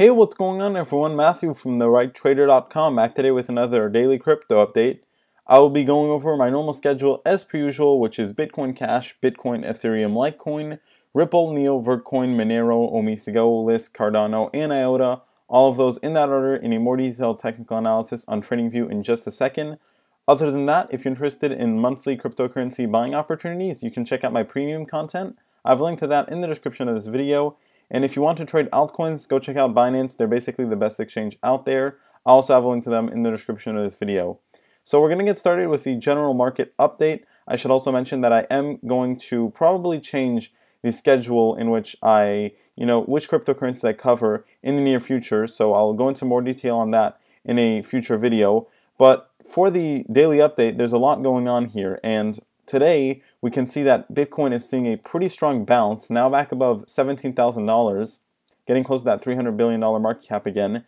Hey, what's going on everyone? Matthew from therighttrader.com back today with another daily crypto update. I will be going over my normal schedule as per usual, which is Bitcoin Cash, Bitcoin, Ethereum, Litecoin, Ripple, Neo, Vertcoin, Monero, Omisego, Lisk, Cardano, and IOTA. All of those in that order in a more detailed technical analysis on TradingView in just a second. Other than that, if you're interested in monthly cryptocurrency buying opportunities, you can check out my premium content. I've linked to that in the description of this video. And if you want to trade altcoins, go check out Binance. They're basically the best exchange out there. I also have a link to them in the description of this video. So we're going to get started with the general market update. I should also mention that I am going to probably change the schedule in which which cryptocurrencies I cover in the near future. So I'll go into more detail on that in a future video. But for the daily update, there's a lot going on here. And today, we can see that Bitcoin is seeing a pretty strong bounce, now back above $17,000, getting close to that $300 billion market cap again.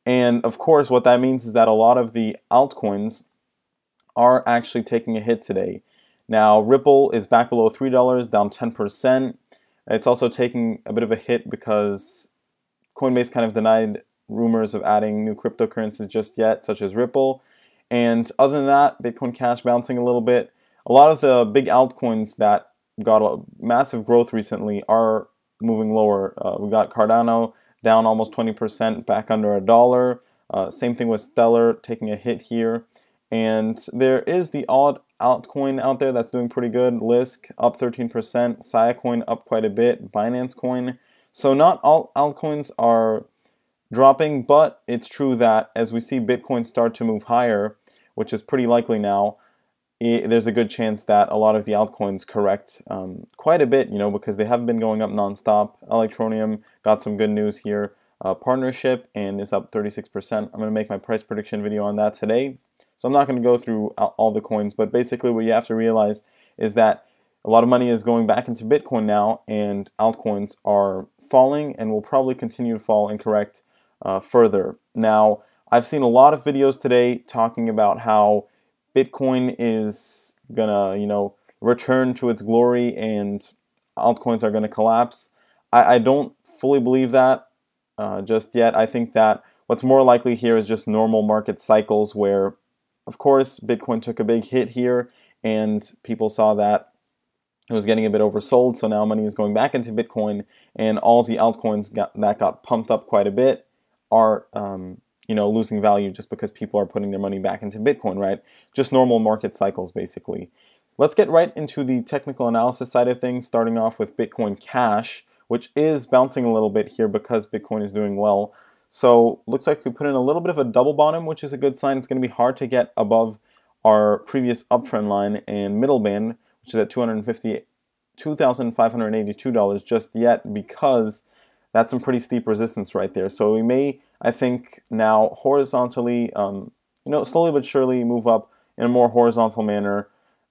And of course, what that means is that a lot of the altcoins are actually taking a hit today. Now, Ripple is back below $3, down 10%. It's also taking a bit of a hit because Coinbase kind of denied rumors of adding new cryptocurrencies just yet, such as Ripple. And other than that, Bitcoin Cash bouncing a little bit. A lot of the big altcoins that got a massive growth recently are moving lower. We got Cardano down almost 20%, back under $1. Same thing with Stellar taking a hit here. And there is the odd altcoin out there that's doing pretty good. Lisk up 13%, Siacoin up quite a bit, Binance Coin. So not all altcoins are dropping, but it's true that as we see Bitcoin start to move higher, which is pretty likely now, there's a good chance that a lot of the altcoins correct quite a bit, because they have been going up nonstop. Electroneum got some good news here, partnership, and is up 36%. I'm going to make my price prediction video on that today. So I'm not going to go through all the coins, but basically what you have to realize is that a lot of money is going back into Bitcoin now, and altcoins are falling and will probably continue to fall and correct further. Now, I've seen a lot of videos today talking about how Bitcoin is gonna, return to its glory and altcoins are gonna collapse. I don't fully believe that just yet. I think that what's more likely here is just normal market cycles where, of course, Bitcoin took a big hit here and people saw that it was getting a bit oversold, so now money is going back into Bitcoin, and all the altcoins that got pumped up quite a bit are losing value just because people are putting their money back into Bitcoin, right? Just normal market cycles, basically. Let's get right into the technical analysis side of things, starting off with Bitcoin Cash, which is bouncing a little bit here because Bitcoin is doing well. So looks like we put in a little bit of a double bottom, which is a good sign. It's going to be hard to get above our previous uptrend line and middle band, which is at $2,582 just yet, because that's some pretty steep resistance right there. So we may, I think, now horizontally, slowly but surely move up in a more horizontal manner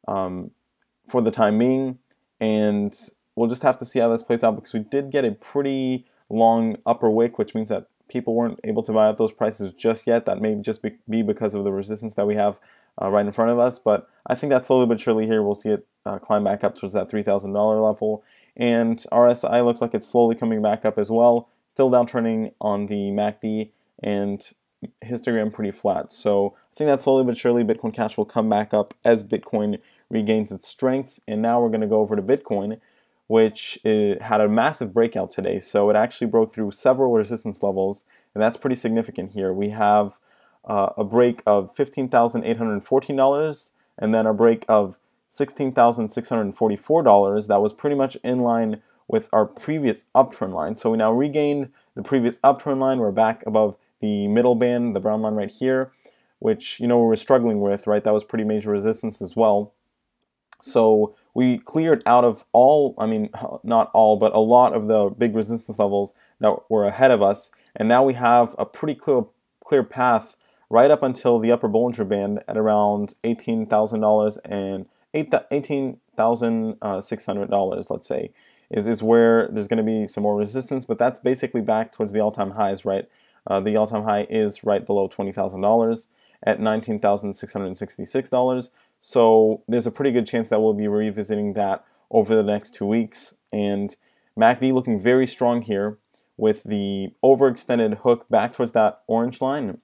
for the time being. And we'll just have to see how this plays out, because we did get a pretty long upper wick, which means that people weren't able to buy up those prices just yet. That may just be because of the resistance that we have right in front of us. But I think that slowly but surely here we'll see it climb back up towards that $3,000 level. And RSI looks like it's slowly coming back up as well. Still downtrending on the MACD, and histogram pretty flat. So I think that slowly but surely Bitcoin Cash will come back up as Bitcoin regains its strength. And now we're going to go over to Bitcoin, which had a massive breakout today. So it actually broke through several resistance levels, and that's pretty significant here. We have a break of $15,814, and then a break of $16,644. That was pretty much in line with our previous uptrend line. So we now regained the previous uptrend line. We're back above the middle band, the brown line right here, which we were struggling with, right? That was pretty major resistance as well. So we cleared out of not all, but a lot of the big resistance levels that were ahead of us, and now we have a pretty clear path right up until the upper Bollinger Band at around $18,000 and $18,600, let's say, is where there's going to be some more resistance, but that's basically back towards the all-time highs, right? The all-time high is right below $20,000 at $19,666. So there's a pretty good chance that we'll be revisiting that over the next 2 weeks. And MACD looking very strong here. with the overextended hook back towards that orange line.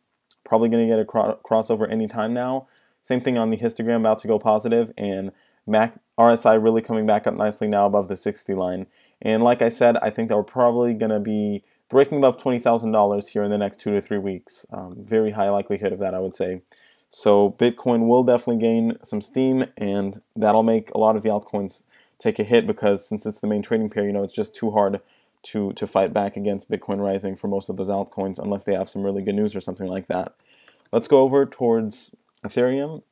Probably going to get a crossover anytime now. Same thing on the histogram, about to go positive, and RSI really coming back up nicely now above the 60 line. And like I said, I think that we're probably going to be breaking above $20,000 here in the next 2 to 3 weeks. Very high likelihood of that, I would say. So Bitcoin will definitely gain some steam, and that'll make a lot of the altcoins take a hit, because since it's the main trading pair, it's just too hard to fight back against Bitcoin rising for most of those altcoins unless they have some really good news or something like that. Let's go over towards Ethereum.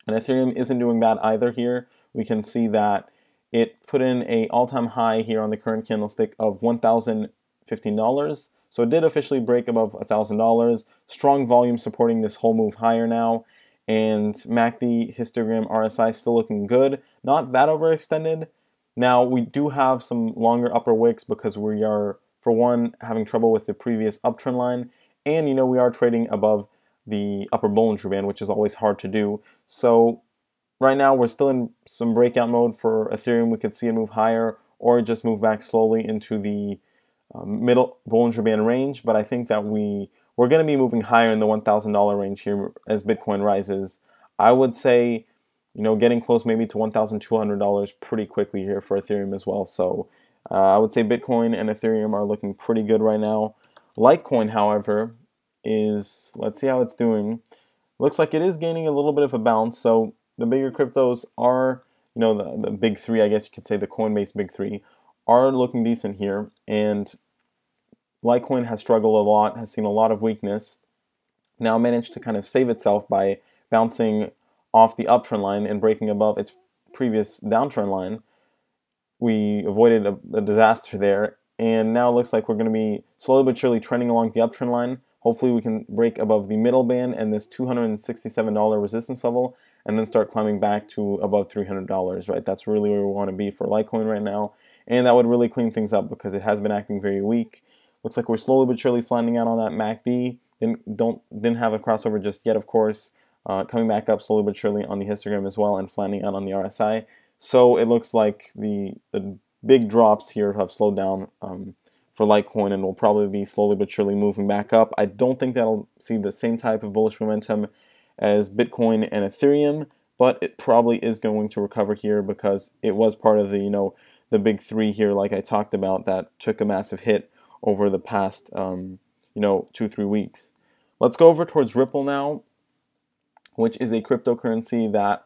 And Ethereum isn't doing bad either here. We can see that it put in an all-time high here on the current candlestick of $1,015. So it did officially break above $1,000. Strong volume supporting this whole move higher now. And MACD, histogram, RSI still looking good. Not that overextended. Now, we do have some longer upper wicks because we are, for one, having trouble with the previous uptrend line. And, we are trading above the upper Bollinger Band, which is always hard to do. So right now, we're still in some breakout mode for Ethereum. We could see it move higher or just move back slowly into the middle Bollinger Band range. But I think that we're going to be moving higher in the $1,000 range here as Bitcoin rises. I would say, getting close maybe to $1,200 pretty quickly here for Ethereum as well. So I would say Bitcoin and Ethereum are looking pretty good right now. Litecoin, however, let's see how it's doing. Looks like it is gaining a little bit of a bounce. So the bigger cryptos are, the big three, I guess you could say the Coinbase big three, are looking decent here. And Litecoin has struggled a lot, has seen a lot of weakness. Now managed to kind of save itself by bouncing off the uptrend line and breaking above its previous downtrend line. We avoided a disaster there, and now it looks like we're going to be slowly but surely trending along the uptrend line. Hopefully we can break above the middle band and this $267 resistance level, and then start climbing back to above $300, right? That's really where we want to be for Litecoin right now, and that would really clean things up because it has been acting very weak. Looks like we're slowly but surely flattening out on that MACD. Didn't have a crossover just yet, of course. Coming back up slowly but surely on the histogram as well, and flattening out on the RSI. So it looks like the big drops here have slowed down for Litecoin, and will probably be slowly but surely moving back up. I don't think that'll see the same type of bullish momentum as Bitcoin and Ethereum, but it probably is going to recover here because it was part of the the big three here, like I talked about, that took a massive hit over the past 2-3 weeks. Let's go over towards Ripple now, which is a cryptocurrency that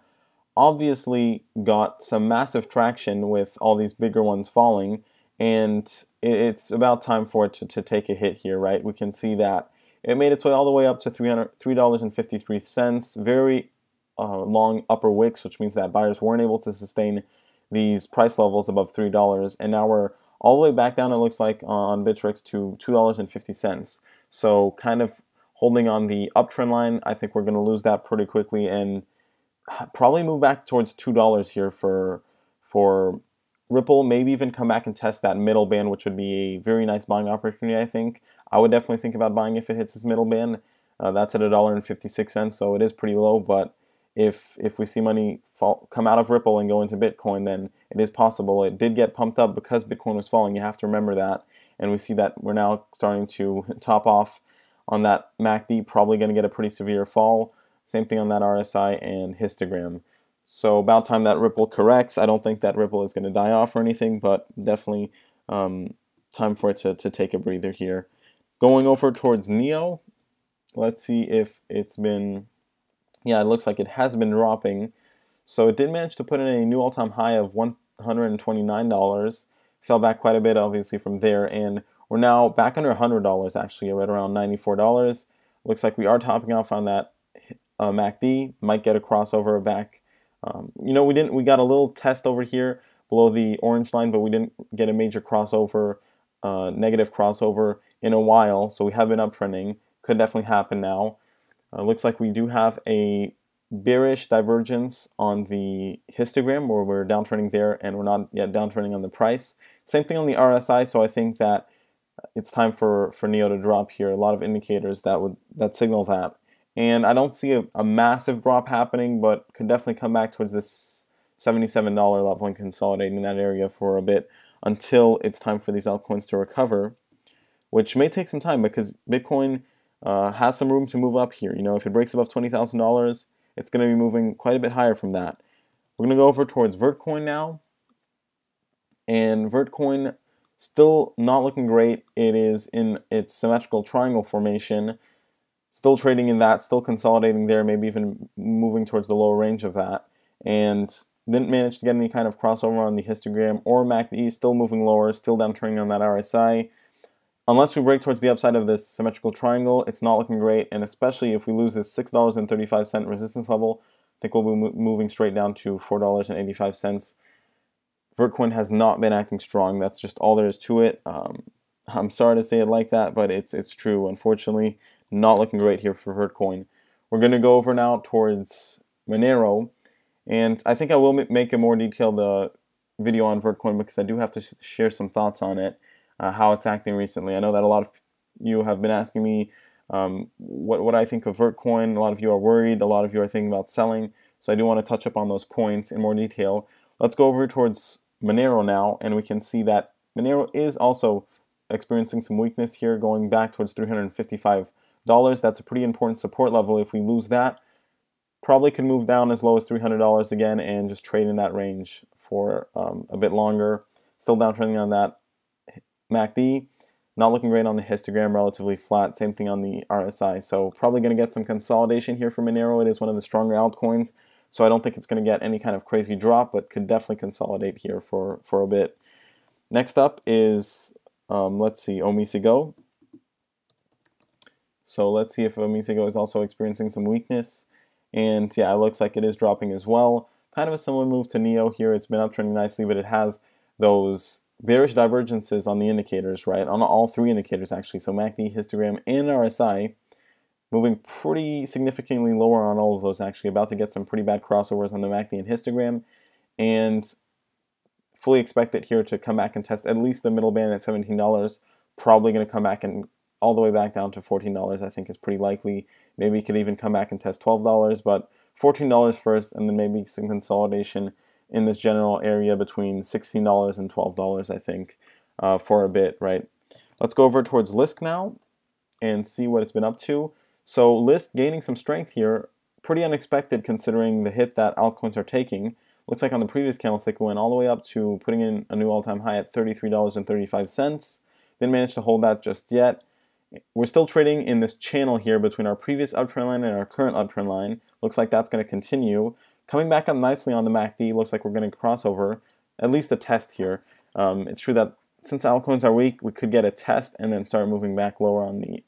obviously got some massive traction with all these bigger ones falling, and it's about time for it to take a hit here, right? We can see that it made its way all the way up to $3.53, very long upper wicks, which means that buyers weren't able to sustain these price levels above $3, and now we're all the way back down, it looks like, on Bittrex to $2.50. So kind of holding on the uptrend line. I think we're going to lose that pretty quickly and probably move back towards $2 here for Ripple. Maybe even come back and test that middle band, which would be a very nice buying opportunity, I think. I would definitely think about buying if it hits this middle band. That's at $1.56, so it is pretty low, but if we see money come out of Ripple and go into Bitcoin, then it is possible. It did get pumped up because Bitcoin was falling. You have to remember that. And we see that we're now starting to top off on that MACD, probably going to get a pretty severe fall. Same thing on that RSI and histogram. So about time that Ripple corrects. I don't think that Ripple is going to die off or anything, but definitely time for it to take a breather here. Going over towards NEO, let's see if it's been... Yeah, it looks like it has been dropping. So it did manage to put in a new all-time high of $129. Fell back quite a bit, obviously, from there. And we're now back under $100, actually, right around $94. Looks like we are topping off on that MACD. Might get a crossover back. We got a little test over here below the orange line, but we didn't get a major crossover, negative crossover in a while. So we have been uptrending. Could definitely happen now. Looks like we do have a bearish divergence on the histogram, where we're downtrending there and we're not yet downtrending on the price. Same thing on the RSI, so I think that it's time for NEO to drop here. A lot of indicators that signal that. And I don't see a massive drop happening, but could definitely come back towards this $77 level and consolidate in that area for a bit until it's time for these altcoins to recover. which may take some time because Bitcoin has some room to move up here. You know, if it breaks above $20,000, it's going to be moving quite a bit higher from that. We're going to go over towards Vertcoin now, and Vertcoin still not looking great. It is in its symmetrical triangle formation, still trading in that, still consolidating there, maybe even moving towards the lower range of that, and didn't manage to get any kind of crossover on the histogram or MACD, still moving lower, still downtrending on that RSI. Unless we break towards the upside of this symmetrical triangle, it's not looking great, and especially if we lose this $6.35 resistance level, I think we'll be moving straight down to $4.85. Vertcoin has not been acting strong. That's just all there is to it. I'm sorry to say it like that, but it's true. Unfortunately, not looking great here for Vertcoin. We're going to go over now towards Monero, and I think I will make a more detailed video on Vertcoin because I do have to share some thoughts on it, how it's acting recently. I know that a lot of you have been asking me what I think of Vertcoin. A lot of you are worried. A lot of you are thinking about selling. So I do want to touch up on those points in more detail. Let's go over towards Monero now, and we can see that Monero is also experiencing some weakness here, going back towards $355. That's a pretty important support level. If we lose that, probably could move down as low as $300 again and just trade in that range for a bit longer. Still downtrending on that MACD. Not looking great on the histogram, relatively flat. Same thing on the RSI. So probably going to get some consolidation here for Monero. It is one of the stronger altcoins, so I don't think it's going to get any kind of crazy drop, but could definitely consolidate here for a bit. Next up is, let's see, OmiseGO. So let's see if OmiseGO is also experiencing some weakness. And yeah, it looks like it is dropping as well. Kind of a similar move to NEO here. It's been uptrending nicely, but it has those bearish divergences on the indicators, right? On all three indicators, actually. So MACD, histogram, and RSI moving pretty significantly lower on all of those, actually. About to get some pretty bad crossovers on the MACD and histogram. And fully expect it here to come back and test at least the middle band at $17. Probably going to come back and all the way back down to $14, I think is pretty likely. Maybe it could even come back and test $12, but $14 first, and then maybe some consolidation in this general area between $16 and $12, I think, for a bit, right? Let's go over towards Lisk now and see what it's been up to. So Lisk gaining some strength here, pretty unexpected considering the hit that altcoins are taking. Looks like on the previous candlestick it went all the way up to putting in a new all-time high at $33.35. Didn't manage to hold that just yet. We're still trading in this channel here between our previous uptrend line and our current uptrend line. Looks like that's going to continue. Coming back up nicely on the MACD, looks like we're going to cross over, at least a test here. It's true that since altcoins are weak, we could get a test and then start moving back lower on the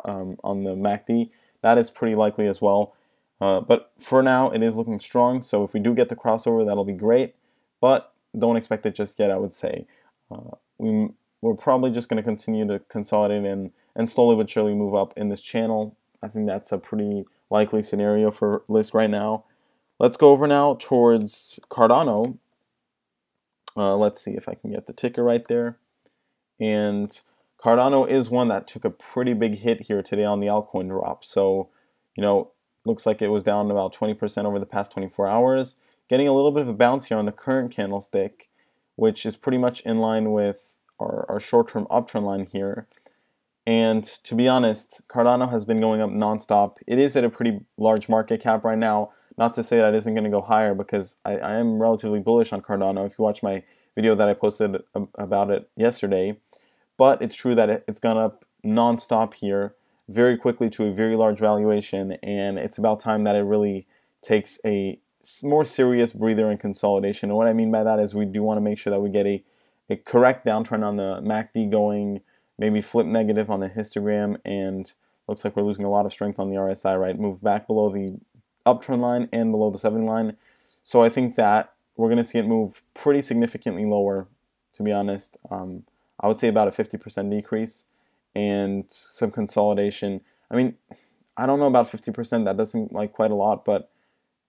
MACD. That is pretty likely as well. But for now, it is looking strong. So if we do get the crossover, that'll be great. But don't expect it just yet, I would say. We're probably just going to continue to consolidate and slowly but surely move up in this channel. I think that's a pretty likely scenario for Lisk right now. Let's go over now towards Cardano. Let's see if I can get the ticker right there. And Cardano is one that took a pretty big hit here today on the altcoin drop. So, you know, looks like it was down about 20% over the past 24 hours. Getting a little bit of a bounce here on the current candlestick, which is pretty much in line with our short-term uptrend line here. And to be honest, Cardano has been going up nonstop. It is at a pretty large market cap right now. Not to say that it isn't going to go higher, because I am relatively bullish on Cardano if you watch my video that I posted about it yesterday. But it's true that it's gone up nonstop here very quickly to a very large valuation, and it's about time that it really takes a more serious breather and consolidation. And what I mean by that is we do want to make sure that we get a correct downtrend on the MACD going, maybe flip negative on the histogram, and looks like we're losing a lot of strength on the RSI, right? Move back below the uptrend line and below the 7 line. So I think that we're going to see it move pretty significantly lower, to be honest. I would say about a 50% decrease and some consolidation. I mean, I don't know about 50%. That doesn't seem like quite a lot, but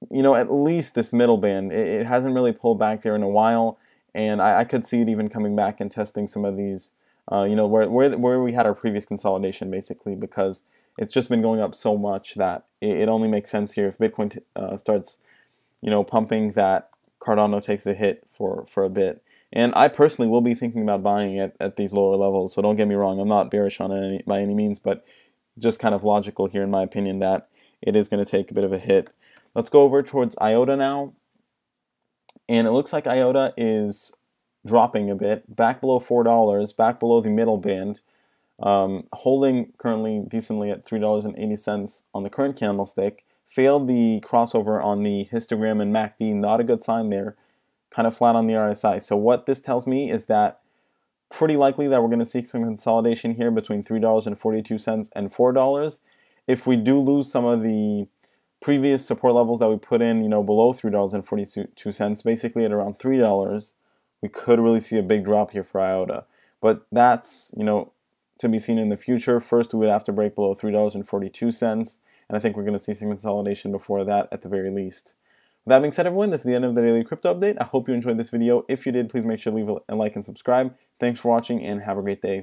you know, at least this middle band, it hasn't really pulled back there in a while, and I could see it even coming back and testing some of these, you know, where we had our previous consolidation, basically, because it's just been going up so much that it only makes sense here if Bitcoin starts, you know, pumping, that Cardano takes a hit for a bit. And I personally will be thinking about buying it at these lower levels, so don't get me wrong, I'm not bearish on it by any means, but just kind of logical here in my opinion that it is going to take a bit of a hit. Let's go over towards IOTA now. And it looks like IOTA is dropping a bit, back below $4, back below the middle band, holding currently decently at $3.80 on the current candlestick. Failed the crossover on the histogram and MACD, not a good sign there. Kind of flat on the RSI. So what this tells me is that pretty likely that we're going to see some consolidation here between $3.42 and $4. If we do lose some of the previous support levels that we put in, below $3.42, basically at around $3, we could really see a big drop here for IOTA. But that's, to be seen in the future. First, we would have to break below $3.42, and I think we're going to see some consolidation before that at the very least. With that being said, everyone, this is the end of the daily crypto update. I hope you enjoyed this video. If you did, please make sure to leave a like and subscribe. Thanks for watching, and have a great day.